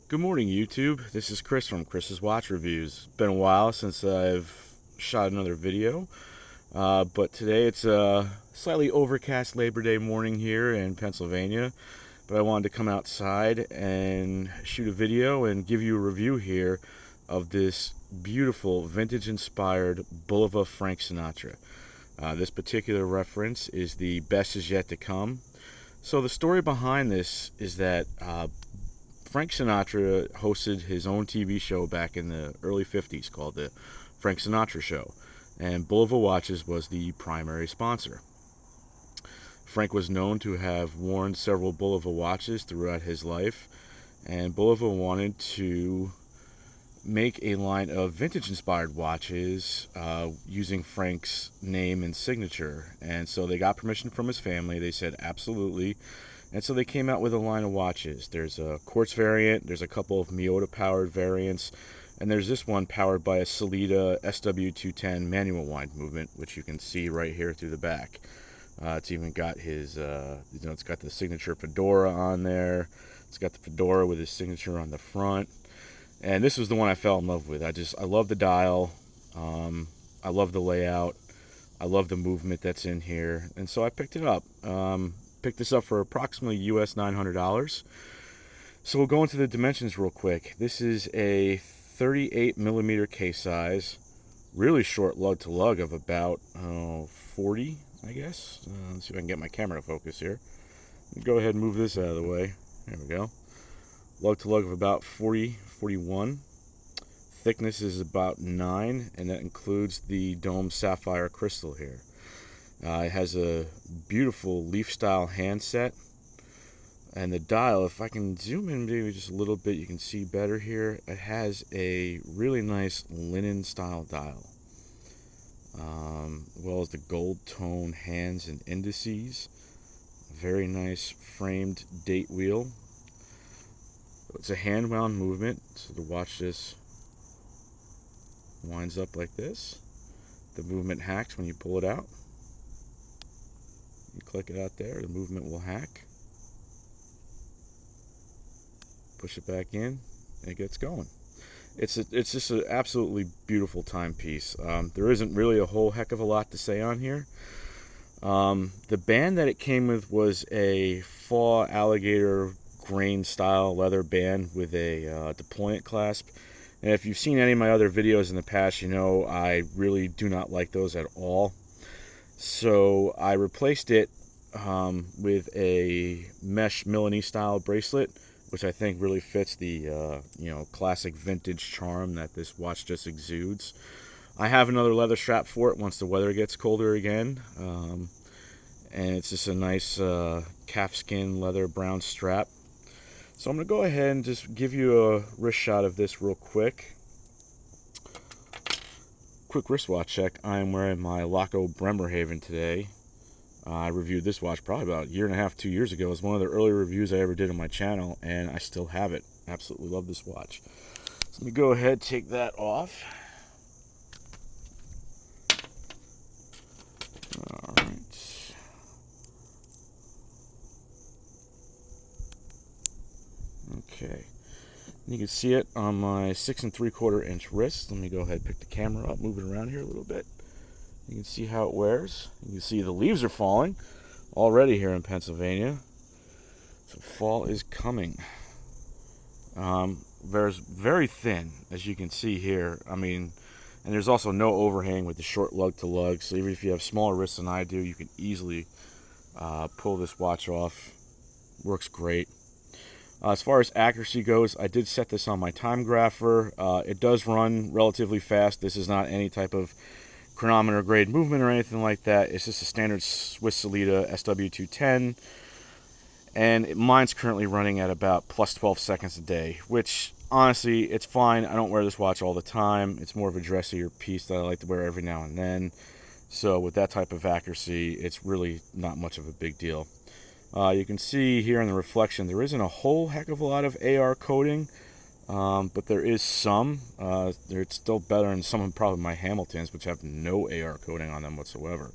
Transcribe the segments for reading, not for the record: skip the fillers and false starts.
Good morning, YouTube. This is Chris from Chris's Watch Reviews. It's been a while since I've shot another video, but today it's a slightly overcast Labor Day morning here in Pennsylvania, but I wanted to come outside and shoot a video and give you a review here of this beautiful vintage-inspired Bulova Frank Sinatra. This particular reference is the Best Is Yet to Come. So the story behind this is that Frank Sinatra hosted his own TV show back in the early 50s called the Frank Sinatra Show, and Bulova Watches was the primary sponsor. Frank was known to have worn several Bulova watches throughout his life, and Bulova wanted to make a line of vintage-inspired watches using Frank's name and signature. And so they got permission from his family. They said absolutely. And so they came out with a line of watches. There's a quartz variant, there's a couple of Miyota-powered variants, and there's this one powered by a Sellita SW210 manual wind movement, which you can see right here through the back. It's even got his, it's got the signature fedora on there. It's got the fedora with his signature on the front. And this was the one I fell in love with. I love the dial. I love the layout. I love the movement that's in here. And so I picked it up. Picked this up for approximately US $900. So we'll go into the dimensions real quick. This is a 38 millimeter case size, really short lug to lug of about 40, I guess. Let's see if I can get my camera to focus here. Go ahead and move this out of the way. There we go. Lug to lug of about 40, 41. Thickness is about 9, and that includes the dome sapphire crystal here. It has a beautiful leaf-style handset, and the dial, if I can zoom in maybe just a little bit, you can see better here. It has a really nice linen-style dial, as well as the gold tone hands and indices. Very nice framed date wheel. It's a hand-wound movement, so the watch just winds up like this. The movement hacks when you pull it out. You click it out there, the movement will hack. Push it back in, and it gets going. It's just an absolutely beautiful timepiece. There isn't really a whole heck of a lot to say on here. The band that it came with was a faux alligator grain style leather band with a deployant clasp. And if you've seen any of my other videos in the past, you know I really do not like those at all. So I replaced it with a mesh Milanese style bracelet, which I think really fits the classic vintage charm that this watch just exudes. I have another leather strap for it once the weather gets colder again, and it's just a nice calfskin leather brown strap. So I'm going to go ahead and just give you a wrist shot of this real quick. Quick wristwatch check. I'm wearing my Laco Bremerhaven today. I reviewed this watch probably about a year and a half, 2 years ago. It was one of the early reviews I ever did on my channel, and I still have it. Absolutely love this watch. So let me go ahead and take that off. All right. Okay. You can see it on my 6 3/4 inch wrist. Let me go ahead and pick the camera up, move it around here a little bit. You can see how it wears. You can see the leaves are falling already here in Pennsylvania. So fall is coming. There's very thin, as you can see here. I mean, and there's also no overhang with the short lug to lug. So even if you have smaller wrists than I do, you can easily pull this watch off. Works great. As far as accuracy goes, I did set this on my time grapher. It does run relatively fast. This is not any type of chronometer grade movement or anything like that. It's just a standard Swiss Sellita SW210, and mine's currently running at about plus 12 seconds a day, which honestly, it's fine. I don't wear this watch all the time. It's more of a dressier piece that I like to wear every now and then. So with that type of accuracy, it's really not much of a big deal. You can see here in the reflection, there isn't a whole heck of a lot of AR coating, but there is some. It's still better than some of probably my Hamiltons, which have no AR coating on them whatsoever.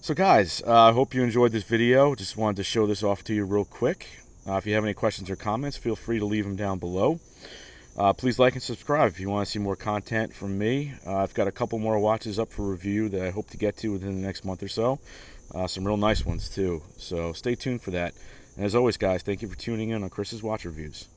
So guys, I hope you enjoyed this video. Just wanted to show this off to you real quick. If you have any questions or comments, feel free to leave them down below. Please like and subscribe if you want to see more content from me. I've got a couple more watches up for review that I hope to get to within the next month or so. Some real nice ones too. So stay tuned for that. And as always, guys, thank you for tuning in on Chris's Watch Reviews.